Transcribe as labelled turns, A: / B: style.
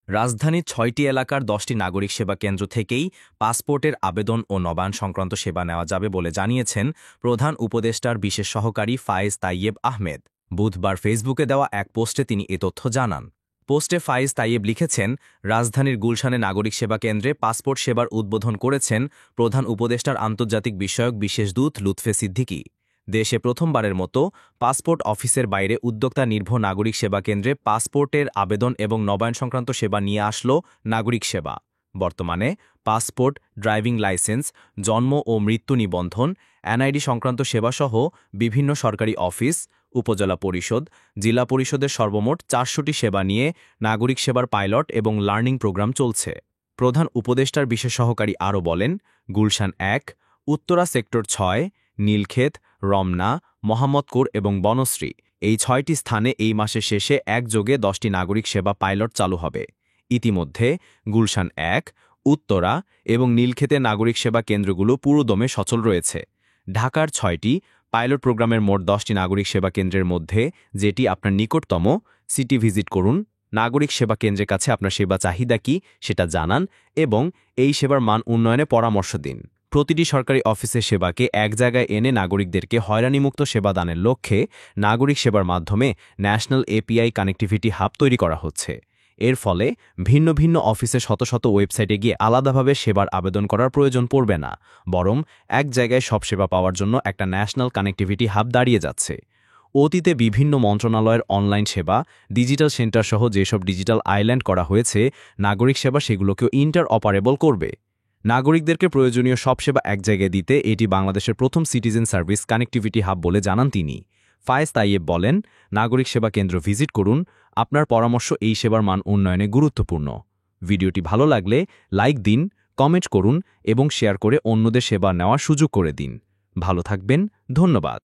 A: রাজধানীর ৬টি এলাকার ১০টি নাগরিক সেবা কেন্দ্র থেকেই পাসপোর্টের আবেদন ও নবায়ন সংক্রান্ত সেবা নেওয়া যাবে বলে জানিয়েছেন প্রধান উপদেষ্টার বিশেষ সহকারী ফায়েজ তাইয়েব আহমেদ। বুধবার ফেসবুকে দেওয়া এক পোস্টে তিনি এ তথ্য জানান। পোস্টে ফায়েজ তাইয়েব লিখেছেন, রাজধানীর গুলশানে নাগরিক সেবা কেন্দ্রে পাসপোর্ট সেবার উদ্বোধন করেছেন প্রধান উপদেষ্টার আন্তর্জাতিক বিষয়ক বিশেষ দূত লুৎফে সিদ্দিকী। দেশে প্রথমবারের মতো পাসপোর্ট অফিসের বাইরে উদ্যোক্তা নির্ভর নাগরিক সেবা কেন্দ্রে পাসপোর্টের আবেদন এবং নবায়ন সংক্রান্ত সেবা নিয়ে আসলো নাগরিক সেবা। বর্তমানে পাসপোর্ট, ড্রাইভিং লাইসেন্স, জন্ম ও মৃত্যু নিবন্ধন, এনআইডি সংক্রান্ত সেবাসহ বিভিন্ন সরকারি অফিস, উপজেলা পরিষদ, জেলা পরিষদের সর্বমোট ৪০০টি সেবা নিয়ে নাগরিক সেবার পাইলট এবং লার্নিং প্রোগ্রাম চলছে। প্রধান উপদেষ্টার বিশেষ সহকারী আরও বলেন, গুলশান ১, উত্তরা সেক্টর ৬, নীলক্ষেত, রমনা, মোহাম্মদপুর এবং বনশ্রী এই ৬টি স্থানে এই মাসের শেষে একযোগে ১০টি নাগরিক সেবা পাইলট চালু হবে। ইতিমধ্যে গুলশান ১, উত্তরা এবং নীলক্ষেতে নাগরিক সেবা কেন্দ্রগুলো পুরোদমে সচল রয়েছে। ঢাকার ৬টি পাইলট প্রোগ্রামের মোট ১০টি নাগরিক সেবা কেন্দ্রের মধ্যে যেটি আপনার নিকটতম, সিটি ভিজিট করুন, নাগরিক সেবা কেন্দ্রের কাছে আপনার সেবা চাহিদা কি সেটা জানান এবং এই সেবার মান উন্নয়নে পরামর্শ দিন। প্রতিটি সরকারি অফিসের সেবাকে এক জায়গায় এনে নাগরিকদেরকে হয়রানিমুক্ত সেবা দানের লক্ষ্যে নাগরিক সেবার মাধ্যমে ন্যাশনাল এপিআই কানেক্টিভিটি হাব তৈরি করা হচ্ছে। এর ফলে ভিন্ন ভিন্ন অফিসে শত শত ওয়েবসাইটে গিয়ে আলাদাভাবে সেবার আবেদন করার প্রয়োজন পড়বে না, বরং এক জায়গায় সব সেবা পাওয়ার জন্য একটা ন্যাশনাল কানেক্টিভিটি হাব দাঁড়িয়ে যাচ্ছে। অতীতে বিভিন্ন মন্ত্রণালয়ের অনলাইন সেবা, ডিজিটাল সেন্টার সহ যেসব ডিজিটাল আইল্যান্ড করা হয়েছে, নাগরিক সেবা সেগুলোকেও ইন্টার অপারেবল করবে। নাগরিকদেরকে প্রয়োজনীয় সব সেবা এক জায়গায় দিতে এটি বাংলাদেশের প্রথম সিটিজেন সার্ভিস কানেক্টিভিটি হাব বলে জানান তিনি। ফায়েজ তাইয়েব বলেন, নাগরিক সেবা কেন্দ্র ভিজিট করুন, আপনার পরামর্শ এই সেবার মান উন্নয়নে গুরুত্বপূর্ণ। ভিডিওটি ভালো লাগলে লাইক দিন, কমেন্ট করুন এবং শেয়ার করে অন্যদের সেবা নেওয়ার সুযোগ করে দিন। ভালো থাকবেন, ধন্যবাদ।